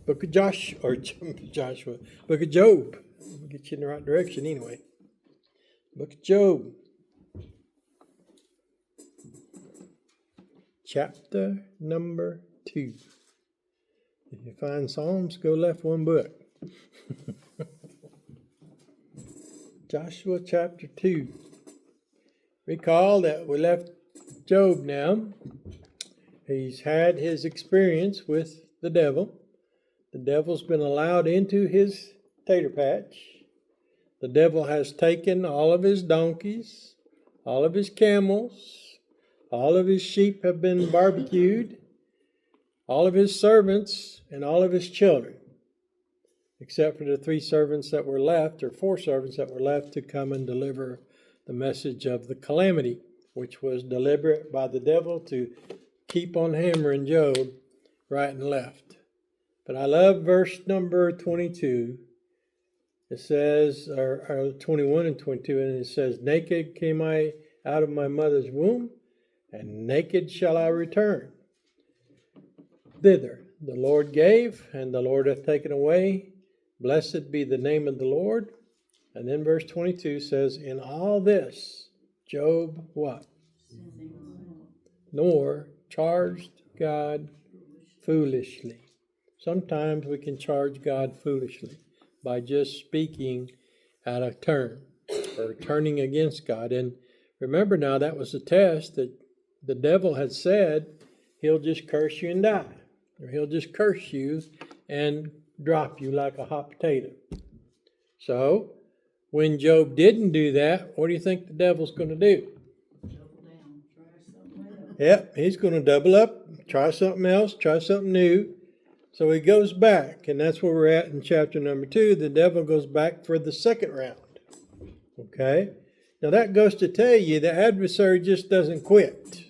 Book of Joshua, Book of Job. Get you in the right direction anyway. Book of Job. Chapter number 2. If you find Psalms, go left one book. Joshua chapter 2. Recall that we left Job now. He's had his experience with the devil. The devil's been allowed into his tater patch. The devil has taken all of his donkeys, all of his camels, all of his sheep have been barbecued, all of his servants, and all of his children, except for the 3 servants that were left, or 4 servants that were left to come and deliver the message of the calamity, which was deliberate by the devil to keep on hammering Job right and left. But I love verse number 22. It says, or 21 and 22, and it says, naked came I out of my mother's womb, and naked shall I return thither. The Lord gave, and the Lord hath taken away. Blessed be the name of the Lord. And then verse 22 says, in all this, Job what? Nor charged God foolishly. Sometimes we can charge God foolishly by just speaking out of turn or turning against God. And remember now, that was a test that the devil had said, he'll just curse you and die. Or he'll just curse you and drop you like a hot potato. So, when Job didn't do that, what do you think the devil's going to do? Double down, try something else. Yep, he's going to double up, try something else, try something new. So he goes back, and that's where we're at in chapter number 2. The devil goes back for the second round. Okay? Now that goes to tell you the adversary just doesn't quit.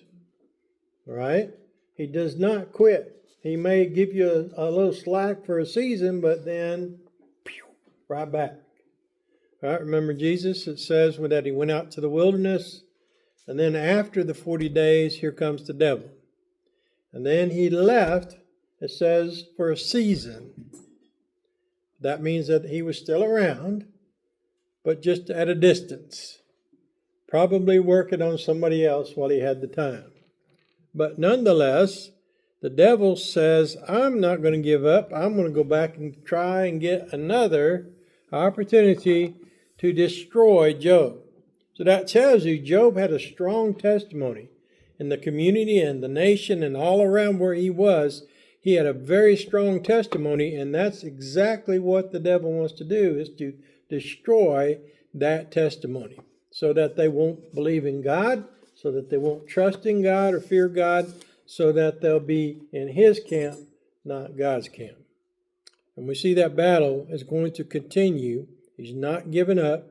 Right? He does not quit. He may give you a little slack for a season, but then right back. Right? Remember Jesus, it says that he went out to the wilderness, and then after the 40 days, here comes the devil. And then he left, it says, for a season. That means that he was still around, but just at a distance. Probably working on somebody else while he had the time. But nonetheless, the devil says, I'm not going to give up. I'm going to go back and try and get another opportunity to destroy Job. So that tells you Job had a strong testimony in the community and the nation and all around where he was. He had a very strong testimony, and that's exactly what the devil wants to do, is to destroy that testimony so that they won't believe in God, so that they won't trust in God or fear God, so that they'll be in his camp, not God's camp. And we see that battle is going to continue. He's not giving up.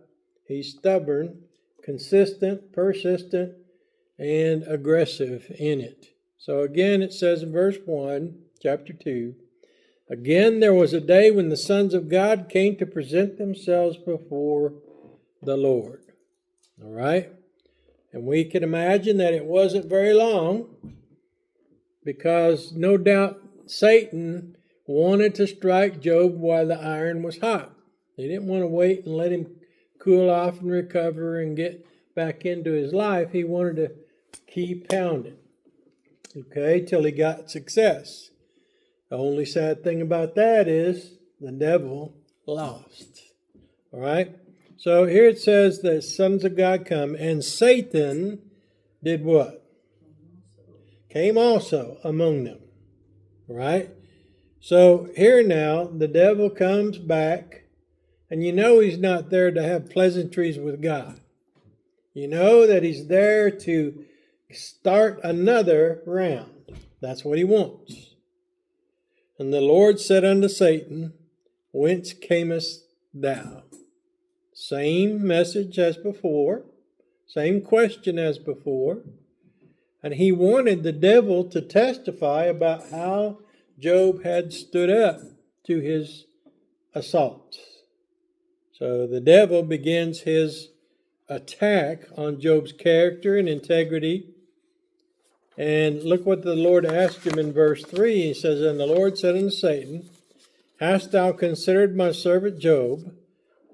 He's stubborn, consistent, persistent, and aggressive in it. So again, it says in verse 1, chapter 2, again there was a day when the sons of God came to present themselves before the Lord. All right? And we can imagine that it wasn't very long, because no doubt Satan wanted to strike Job while the iron was hot. He didn't want to wait and let him cool off and recover and get back into his life. He wanted to keep pounding, okay, till he got success. The only sad thing about that is the devil lost. All right? So here it says the sons of God come, and Satan did what? Came also among them. All right? So here now, the devil comes back, and you know he's not there to have pleasantries with God. You know that he's there to start another round. That's what he wants. And the Lord said unto Satan, whence camest thou? Same message as before, same question as before. And he wanted the devil to testify about how Job had stood up to his assaults. So the devil begins his attack on Job's character and integrity. And look what the Lord asked him in verse 3. He says, and the Lord said unto Satan, Hast thou considered my servant Job,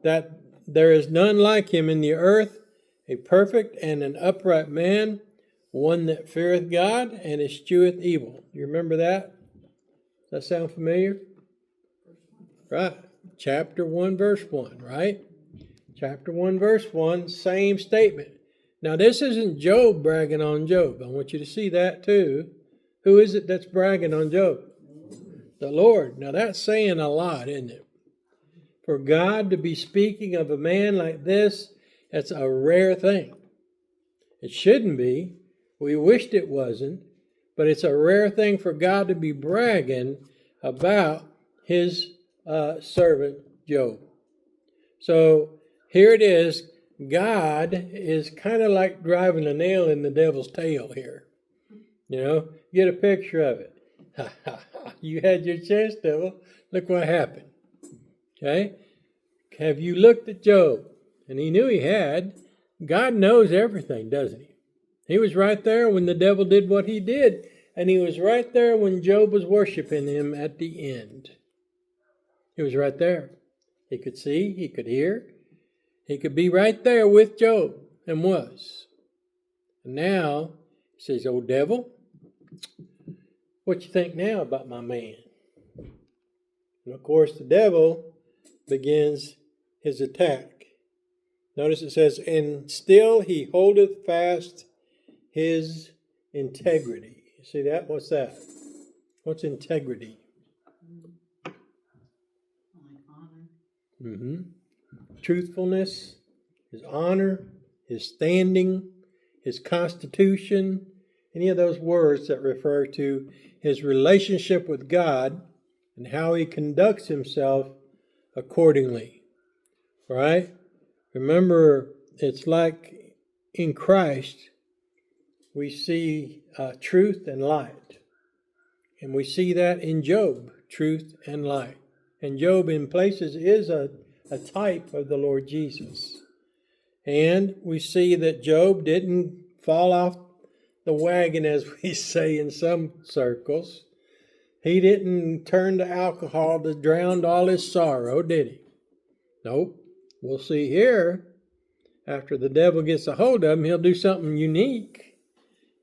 that there is none like him in the earth, a perfect and an upright man, one that feareth God and escheweth evil. You remember that? Does that sound familiar? Right. Chapter 1, verse 1, right? Chapter 1, verse 1, same statement. Now, this isn't Job bragging on Job. I want you to see that too. Who is it that's bragging on Job? The Lord. Now, that's saying a lot, isn't it? For God to be speaking of a man like this, that's a rare thing. It shouldn't be. We wished it wasn't. But it's a rare thing for God to be bragging about his servant Job. So here it is. God is kind of like driving a nail in the devil's tail here. You know, get a picture of it. You had your chance, devil. Look what happened. Okay? Have you looked at Job? And he knew he had. God knows everything, doesn't he? He was right there when the devil did what he did. And he was right there when Job was worshiping him at the end. He was right there. He could see, he could hear. He could be right there with Job, and was. And now, he says, "Oh, devil, what you think now about my man?" And of course, the devil begins his attack. Notice it says, "And still he holdeth fast his integrity." You see that? What's that? What's integrity? Like honor. Mm-hmm. Truthfulness, his honor, his standing, his constitution, any of those words that refer to his relationship with God and how he conducts himself accordingly. Right? Remember, it's like in Christ, we see truth and light. And we see that in Job, truth and light. And Job in places is a type of the Lord Jesus. And we see that Job didn't fall off the wagon, as we say in some circles. He didn't turn to alcohol to drown all his sorrow, did he? Nope. We'll see here, after the devil gets a hold of him, he'll do something unique.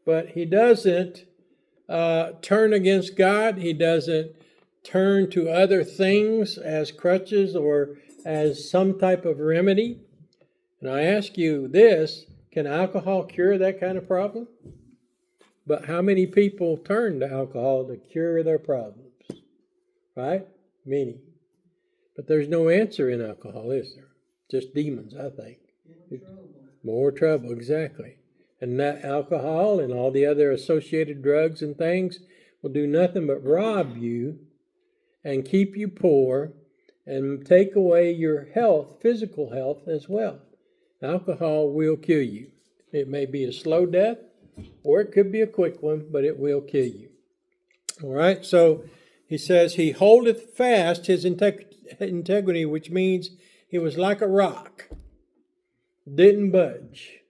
But he doesn't turn against God. He doesn't turn to other things as crutches or as some type of remedy. And I ask you this, can alcohol cure that kind of problem? But how many people turn to alcohol to cure their problems? Right? Many. But there's no answer in alcohol, is there? Just demons, I think. More trouble. More trouble, exactly. And that alcohol and all the other associated drugs and things will do nothing but rob you and keep you poor and take away your health, physical health as well. Alcohol will kill you. It may be a slow death or it could be a quick one, but it will kill you. All right, so he says, he holdeth fast his integrity, which means he was like a rock, didn't budge.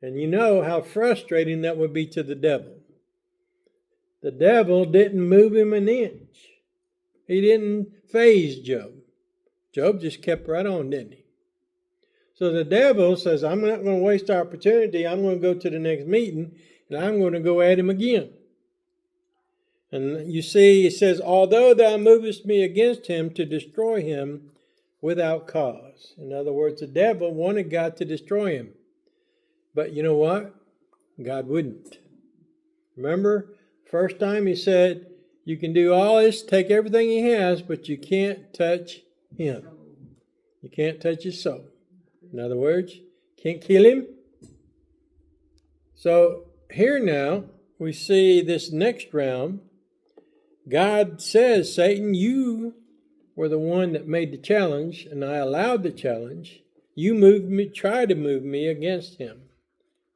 And you know how frustrating that would be to the devil. The devil didn't move him an inch. He didn't faze Job. Job just kept right on, didn't he? So the devil says, I'm not going to waste our opportunity. I'm going to go to the next meeting, and I'm going to go at him again. And you see, it says, although thou movest me against him to destroy him without cause. In other words, the devil wanted God to destroy him. But you know what? God wouldn't. Remember, first time he said, you can do all this, take everything he has, but you can't touch him. You can't touch his soul. In other words, can't kill him. So here now, we see this next round. God says, Satan, you were the one that made the challenge, and I allowed the challenge. You moved me, tried to move me against him.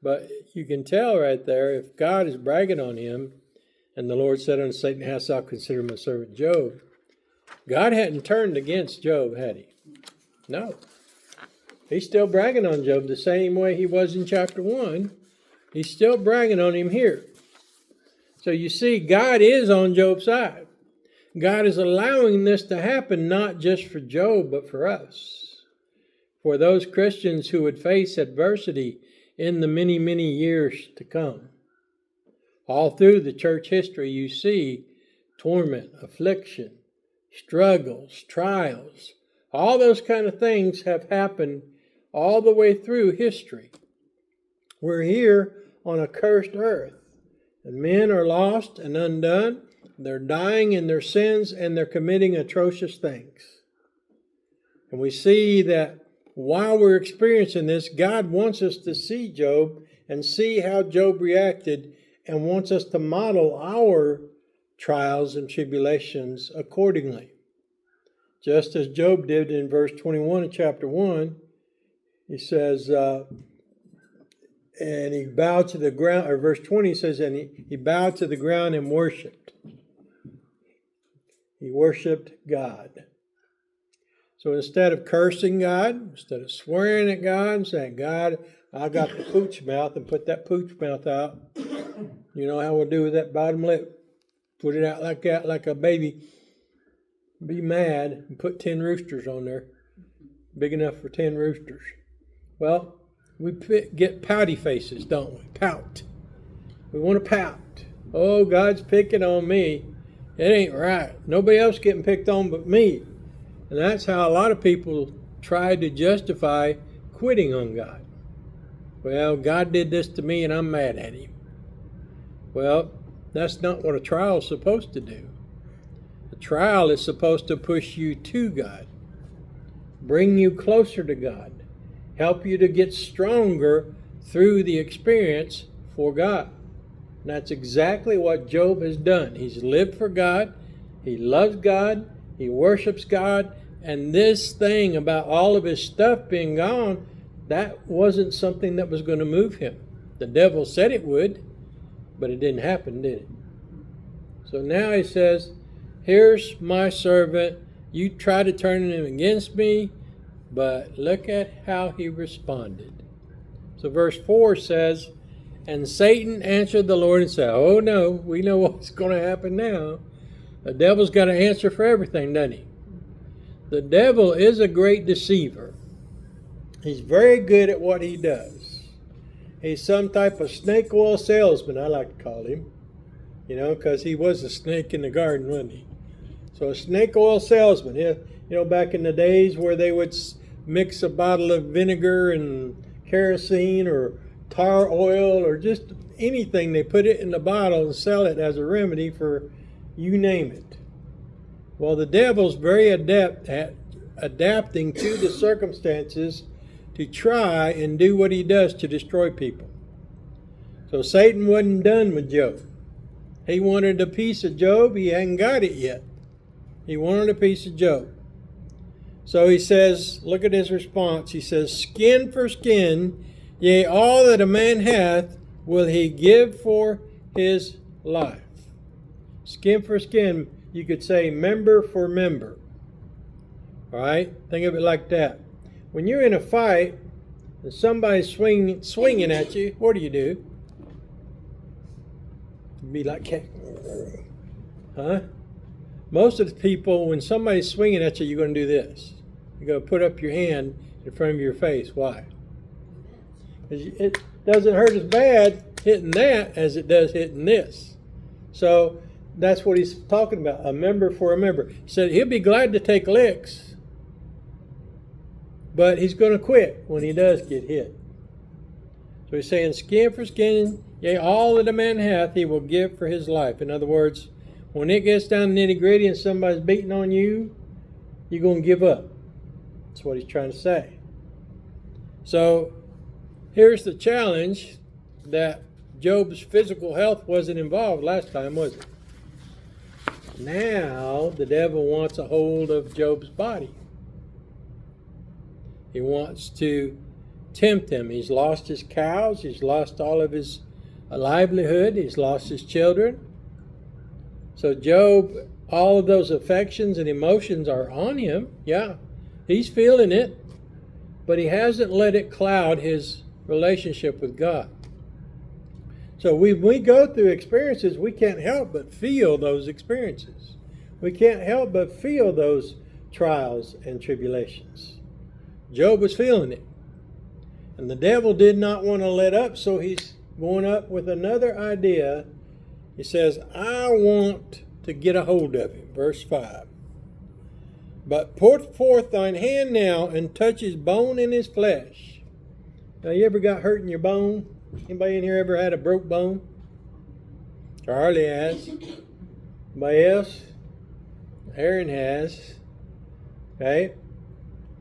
But you can tell right there, if God is bragging on him, and the Lord said unto Satan, hast thou considered my servant Job? God hadn't turned against Job, had he? No. He's still bragging on Job the same way he was in chapter 1. He's still bragging on him here. So you see, God is on Job's side. God is allowing this to happen not just for Job, but for us. For those Christians who would face adversity in the many, many years to come. All through the church history, you see torment, affliction, struggles, trials. All those kind of things have happened all the way through history. We're here on a cursed earth, and men are lost and undone. They're dying in their sins, and they're committing atrocious things. And we see that while we're experiencing this, God wants us to see Job and see how Job reacted, and wants us to model our trials and tribulations accordingly. Just as Job did in verse 21 of chapter 1, he says, and he bowed to the ground, or verse 20 says, and he bowed to the ground and worshipped. He worshipped God. So instead of cursing God, instead of swearing at God and saying, God, I got the pooch mouth, and put that pooch mouth out. You know how we'll do with that bottom lip. Put it out like that, like a baby. Be mad and put 10 roosters on there. Big enough for 10 roosters. Well, we get pouty faces, don't we? Pout. We want to pout. Oh, God's picking on me. It ain't right. Nobody else getting picked on but me. And that's how a lot of people try to justify quitting on God. Well, God did this to me and I'm mad at him. Well, that's not what a trial is supposed to do. A trial is supposed to push you to God, bring you closer to God, help you to get stronger through the experience for God. And that's exactly what Job has done. He's lived for God, he loves God, he worships God, and this thing about all of his stuff being gone, that wasn't something that was going to move him. The devil said it would, but it didn't happen, did it? So now he says, here's my servant. You try to turn him against me, but look at how he responded. So verse 4 says, and Satan answered the Lord and said, oh no, we know what's going to happen now. The devil's got an answer for everything, doesn't he? The devil is a great deceiver. He's very good at what he does. He's some type of snake oil salesman, I like to call him. You know, because he was a snake in the garden, wasn't he? So a snake oil salesman. You know, back in the days where they would mix a bottle of vinegar and kerosene or tar oil or just anything, they put it in the bottle and sell it as a remedy for you name it. Well, the devil's very adept at adapting to the circumstances to try and do what he does to destroy people. So Satan wasn't done with Job. He wanted a piece of Job. He hadn't got it yet. He wanted a piece of Job. So he says, look at his response. He says, skin for skin, yea, all that a man hath will he give for his life. Skin for skin, you could say member for member. All right? Think of it like that. When you're in a fight and somebody's swinging at you, what do? You'd be like, huh? Most of the people, when somebody's swinging at you, you're going to do this. You're going to put up your hand in front of your face. Why? Because it doesn't hurt as bad hitting that as it does hitting this. So that's what he's talking about, a member for a member. He said he'll be glad to take licks, but he's going to quit when he does get hit. So he's saying skin for skin, yea, all that a man hath he will give for his life. In other words, when it gets down to nitty gritty and somebody's beating on you, you're going to give up. That's what he's trying to say. So here's the challenge, that Job's physical health wasn't involved last time, was it? Now the devil wants a hold of Job's body. He wants to tempt him. He's lost his cows. He's lost all of his livelihood. He's lost his children. So Job, all of those affections and emotions are on him. Yeah, he's feeling it. But he hasn't let it cloud his relationship with God. So when we go through experiences, we can't help but feel those experiences. We can't help but feel those trials and tribulations. Job was feeling it. And the devil did not want to let up, so he's going up with another idea. He says, I want to get a hold of him. Verse 5. But put forth thine hand now and touch his bone and his flesh. Now, you ever got hurt in your bone? Anybody in here ever had a broke bone? Charlie has. Anybody else? Aaron has. Okay.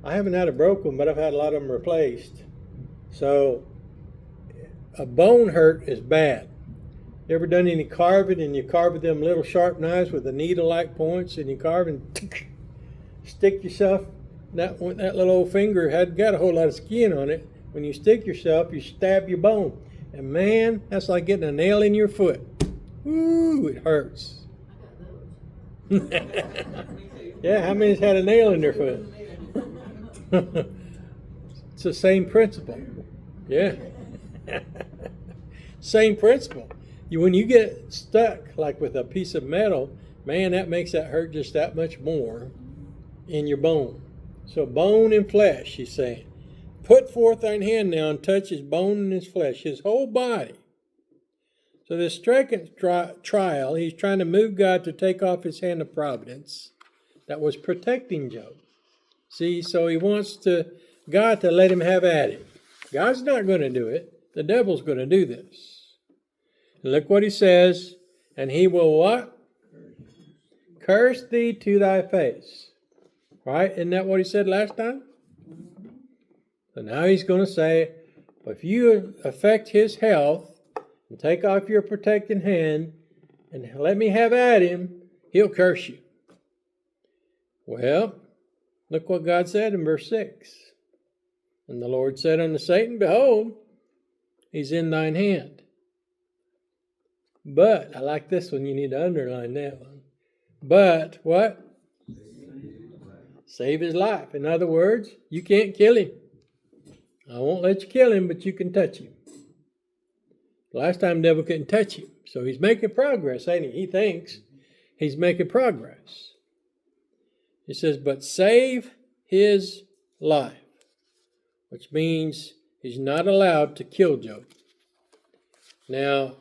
I haven't had a broke one, but I've had a lot of them replaced. So, a bone hurt is bad. You ever done any carving and you carve with them little sharp knives with the needle-like points and you carve and stick yourself? That little old finger hadn't got a whole lot of skin on it. When you stick yourself, you stab your bone. And man, that's like getting a nail in your foot. Ooh, it hurts. Yeah, how many's had a nail in their foot? It's the same principle. Yeah. Same principle. When you get stuck like with a piece of metal, man, that makes that hurt just that much more in your bone. So bone and flesh, he's saying. Put forth thine hand now and touch his bone and his flesh, his whole body. So this second trial, he's trying to move God to take off his hand of providence that was protecting Job. See, so he wants God to let him have at it. God's not going to do it. The devil's going to do this. And look what he says. And he will what? Curse thee to thy face. Right? Isn't that what he said last time? So now he's going to say, if you affect his health and take off your protecting hand and let me have at him, he'll curse you. Well, look what God said in verse 6. And the Lord said unto Satan, behold, he's in thine hand. But, I like this one, you need to underline that one. But, what? Save his life. In other words, you can't kill him. I won't let you kill him, but you can touch him. Last time the devil couldn't touch him. So he's making progress, ain't he? He thinks he's making progress. He says, but save his life. Which means he's not allowed to kill Job. Now,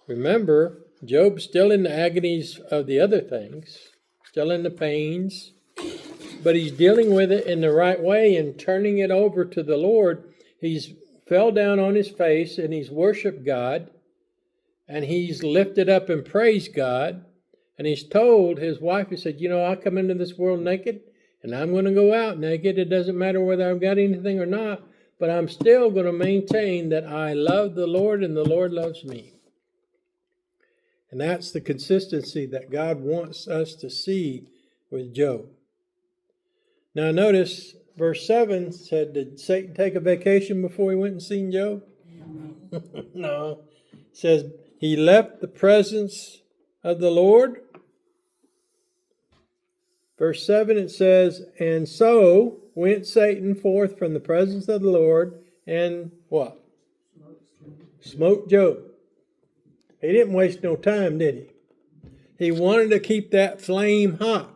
remember, Job's still in the agonies of the other things, still in the pains, but he's dealing with it in the right way and turning it over to the Lord. He's fell down on his face and he's worshiped God, and he's lifted up and praised God, and he's told his wife, he said, I come into this world naked, and I'm going to go out naked. It doesn't matter whether I've got anything or not, but I'm still going to maintain that I love the Lord and the Lord loves me. And that's the consistency that God wants us to see with Job. Now notice, verse 7 said, did Satan take a vacation before he went and seen Job? No. It says, he left the presence of the Lord. Verse 7, it says, and so went Satan forth from the presence of the Lord and what? Smote Job. He didn't waste no time, did he? He wanted to keep that flame hot.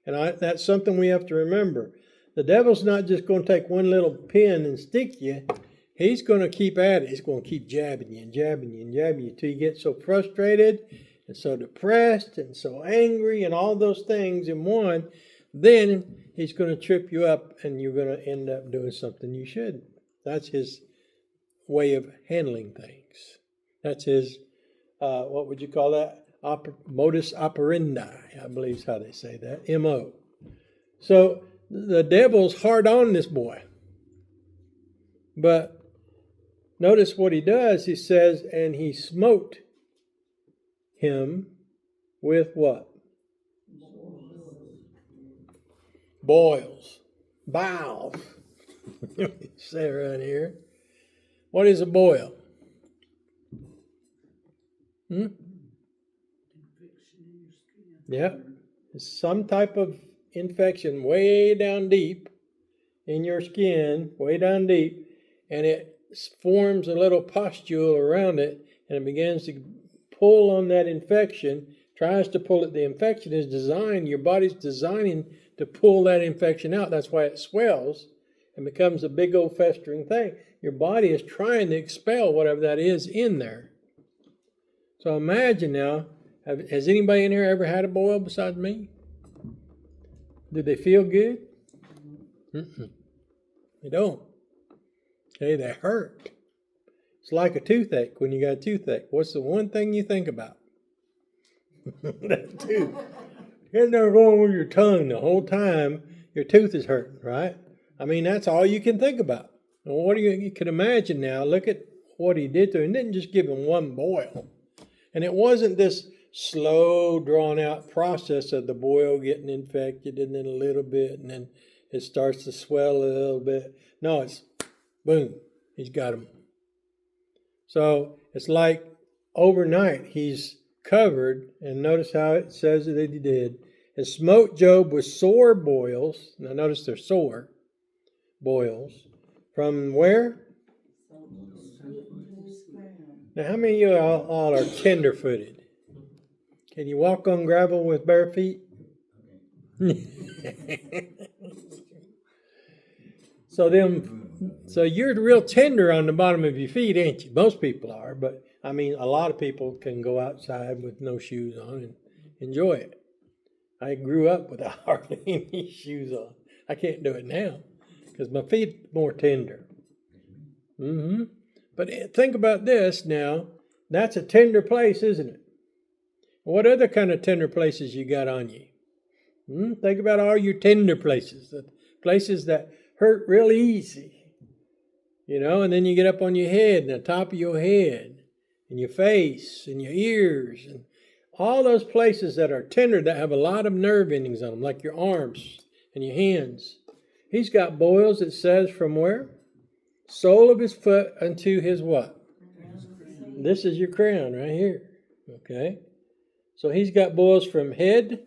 And that's something we have to remember. The devil's not just going to take one little pin and stick you. He's going to keep at it. He's going to keep jabbing you and jabbing you and jabbing you until you get so frustrated and so depressed and so angry and all those things in one. Then he's going to trip you up and you're going to end up doing something you shouldn't. That's his way of handling things. That's his, what would you call that? Modus operandi, I believe is how they say that. M.O. So the devil's hard on this boy. But notice what he does. He says, and he smote him with what? Boils. Bowels. Say it right here. What is a boil? Yeah. It's some type of infection way down deep in your skin, way down deep, and it forms a little pustule around it, and it begins to pull on that infection tries to pull it. The infection is designed, your body's designing to pull that infection out. That's why it swells and becomes a big old festering thing. Your body is trying to expel whatever that is in there. So imagine now, has anybody in here ever had a boil besides me? Do they feel good? Mm-mm. They don't. Okay, they hurt. It's like a toothache when you got a toothache. What's the one thing you think about? That tooth. You're never going with your tongue the whole time your tooth is hurting, right? I mean, that's all you can think about. And what you can imagine now, look at what he did to him. He didn't just give him one boil. And it wasn't this slow, drawn-out process of the boil getting infected and then a little bit, and then it starts to swell a little bit. No, it's boom, he's got him. So it's like overnight he's covered, and notice how it says that he did. It smote Job with sore boils. Now notice they're sore boils. From where? Now how many of you all are tender-footed? Can you walk on gravel with bare feet? So you're real tender on the bottom of your feet, ain't you? Most people are, but I mean, a lot of people can go outside with no shoes on and enjoy it. I grew up without hardly any shoes on. I can't do it now because my feet are more tender. But think about this now. That's a tender place, isn't it? What other kind of tender places you got on you? Think about all your tender places, the places that hurt real easy. You know, and then you get up on your head and the top of your head and your face and your ears and all those places that are tender that have a lot of nerve endings on them, like your arms and your hands. He's got boils, it says, from where? Sole of his foot unto his what? This is your crown right here. Okay? So he's got boils from head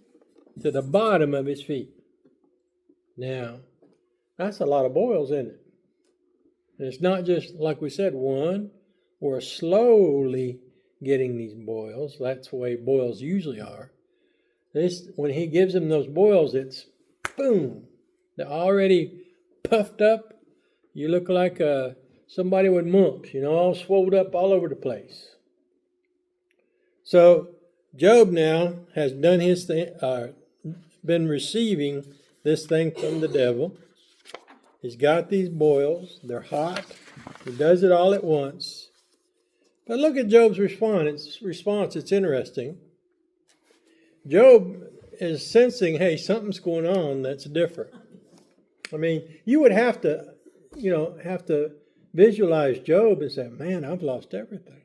to the bottom of his feet. Now, that's a lot of boils, isn't it? And it's not just, like we said, one. We're slowly getting these boils. That's the way boils usually are. When he gives them those boils, it's boom. They're already puffed up. You look like somebody with mumps, all swelled up all over the place. So Job now has done his thing, been receiving this thing from the devil. He's got these boils. They're hot. He does it all at once. But look at Job's response. It's interesting. Job is sensing, hey, something's going on that's different. I mean, you would have to visualize Job and say, man, I've lost everything.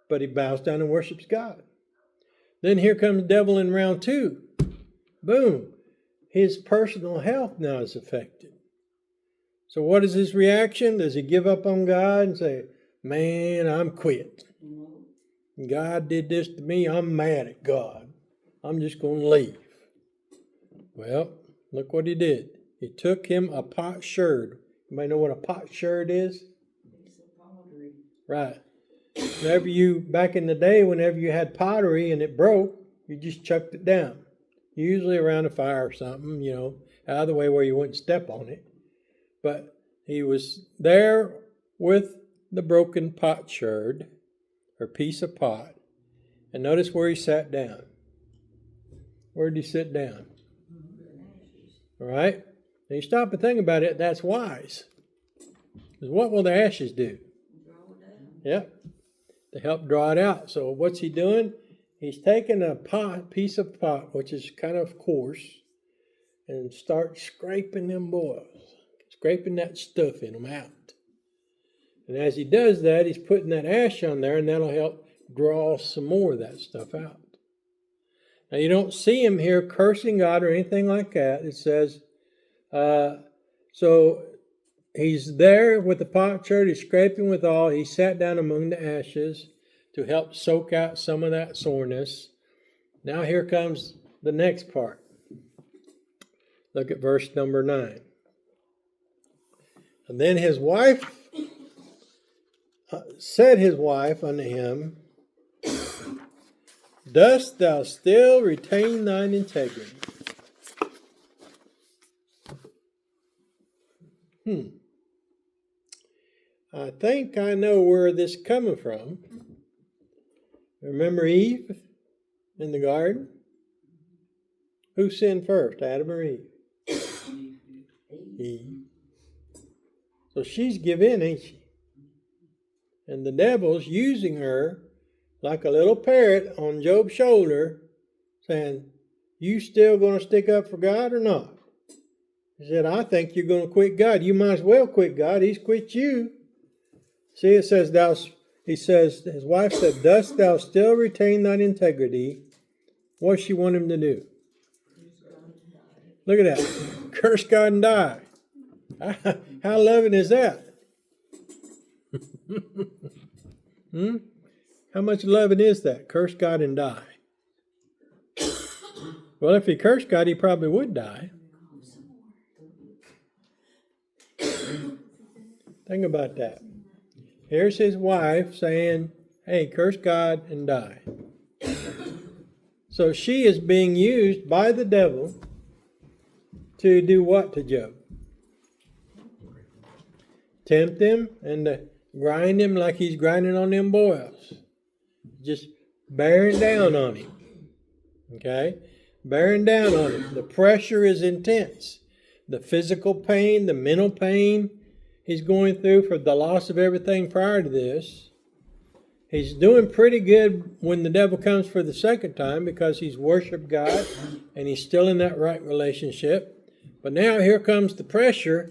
But he bows down and worships God. Then here comes the devil in round 2. Boom. His personal health now is affected. So what is his reaction? Does he give up on God and say, man, I'm quit. God did this to me. I'm mad at God. I'm just going to leave. Well, look what he did. He took him a potsherd. Anybody know what a potsherd is? Right. Back in the day, whenever you had pottery and it broke, you just chucked it down. Usually around a fire or something, out of the way where you wouldn't step on it. But he was there with the broken potsherd, or piece of pot. And notice where he sat down. Where did he sit down? All right? And you stop and think about it, that's wise. Because what will the ashes do? Yep. To help draw it out. So what's he doing? He's taking a piece of pot, which is kind of coarse, and start scraping them boils. Scraping that stuff in them out. And as he does that, he's putting that ash on there, and that'll help draw some more of that stuff out. Now, you don't see him here cursing God or anything like that. It says, so he's there with the potsherd, he's scraping with all. He sat down among the ashes to help soak out some of that soreness. Now here comes the next part. Look at verse number 9. And then his wife said his wife unto him, Dost thou still retain thine integrity? I think I know where this is coming from. Remember Eve in the garden? Who sinned first, Adam or Eve? Eve. So she's give in, ain't she? And the devil's using her like a little parrot on Job's shoulder, saying, you still going to stick up for God or not? He said, I think you're going to quit God. You might as well quit God. He's quit you. See, it says, his wife said, dost thou still retain thine integrity? What does she want him to do? Look at that. Curse God and die. How loving is that? How much loving is that? Curse God and die. Well, if he cursed God, he probably would die. Think about that. Here's his wife saying, hey, curse God and die. So she is being used by the devil to do what to Job? Tempt him and to grind him like he's grinding on them boils. Just bearing down on him. Okay? Bearing down on him. The pressure is intense. The physical pain, the mental pain he's going through for the loss of everything prior to this. He's doing pretty good when the devil comes for the second time because he's worshiped God and he's still in that right relationship. But now here comes the pressure.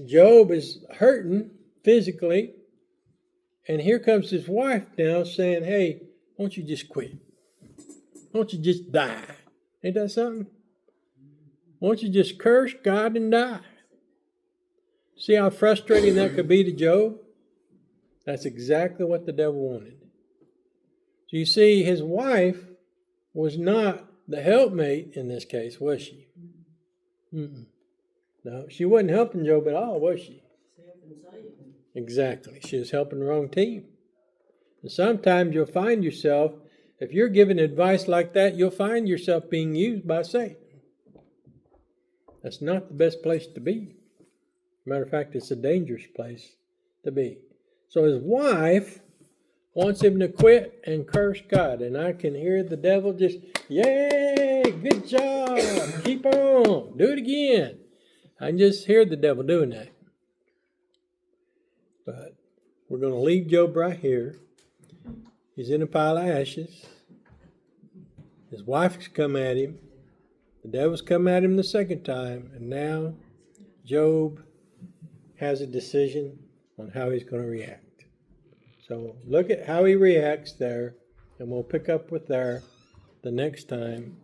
Job is hurting physically. And here comes his wife now saying, hey, won't you just quit? Won't you just die? Ain't that something? Won't you just curse God and die? See how frustrating that could be to Job? That's exactly what the devil wanted. So you see, his wife was not the helpmate in this case, was she? No, she wasn't helping Job at all, was she? Exactly. She was helping the wrong team. And sometimes you'll find yourself, if you're giving advice like that, you'll find yourself being used by Satan. That's not the best place to be. Matter of fact, it's a dangerous place to be. So his wife wants him to quit and curse God. And I can hear the devil just, yay, good job, keep on, do it again. I can just hear the devil doing that. But we're going to leave Job right here. He's in a pile of ashes. His wife's come at him. The devil's come at him the second time. And now Job has a decision on how he's going to react. So look at how he reacts there. And we'll pick up with there the next time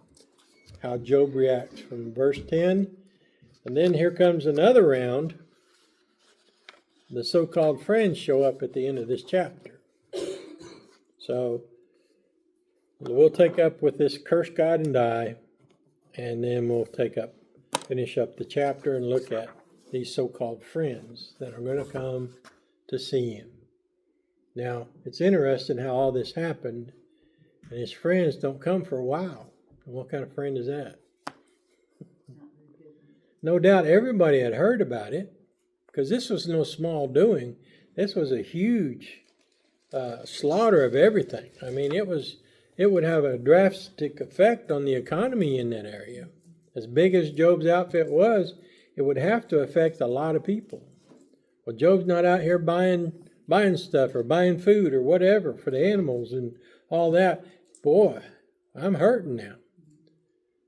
how Job reacts from verse 10. And then here comes another round. The so-called friends show up at the end of this chapter. So we'll take up with this curse God and die, and then we'll finish up the chapter and look at these so-called friends that are going to come to see him. Now, it's interesting how all this happened, and his friends don't come for a while. And what kind of friend is that? No doubt everybody had heard about it, because this was no small doing. This was a huge slaughter of everything. I mean, it would have a drastic effect on the economy in that area. As big as Job's outfit was, it would have to affect a lot of people. Well, Job's not out here buying stuff or buying food or whatever for the animals and all that. Boy, I'm hurting now.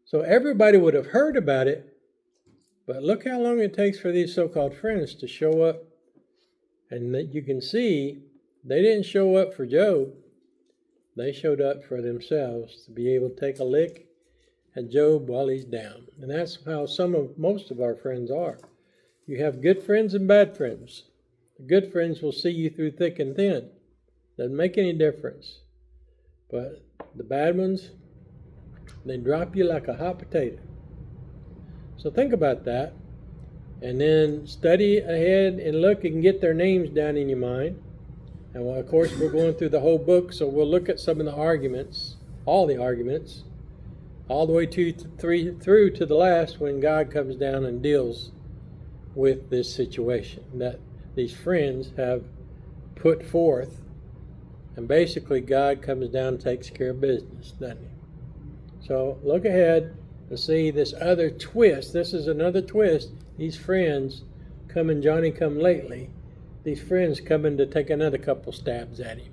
So everybody would have heard about it. But look how long it takes for these so-called friends to show up. And that you can see they didn't show up for Job. They showed up for themselves to be able to take a lick at Job while he's down. And that's how most of our friends are. You have good friends and bad friends. The good friends will see you through thick and thin. Doesn't make any difference. But the bad ones, they drop you like a hot potato. So think about that, and then study ahead and look and get their names down in your mind. And well, of course, we're going through the whole book, so we'll look at some of the arguments all the arguments, all the way through to the last when God comes down and deals with this situation that these friends have put forth. And basically God comes down and takes care of business, doesn't he? So look ahead and see this other twist. This is another twist. These friends coming, Johnny come lately. These friends coming to take another couple stabs at him.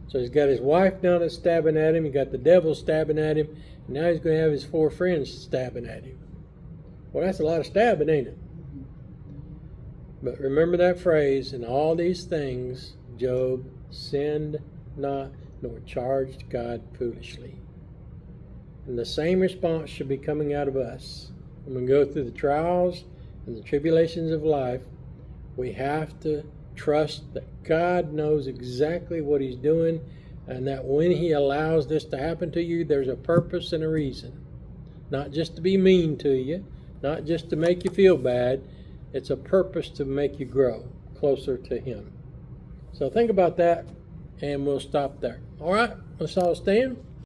So he's got his wife down there stabbing at him. He got the devil stabbing at him. And now he's going to have his 4 friends stabbing at him. Well, that's a lot of stabbing, ain't it? But remember that phrase, in all these things, Job sinned not, nor charged God foolishly. And the same response should be coming out of us. When we go through the trials and the tribulations of life, we have to trust that God knows exactly what he's doing, and that when he allows this to happen to you, there's a purpose and a reason. Not just to be mean to you, not just to make you feel bad. It's a purpose to make you grow closer to him. So think about that, and we'll stop there. All right, let's all stand.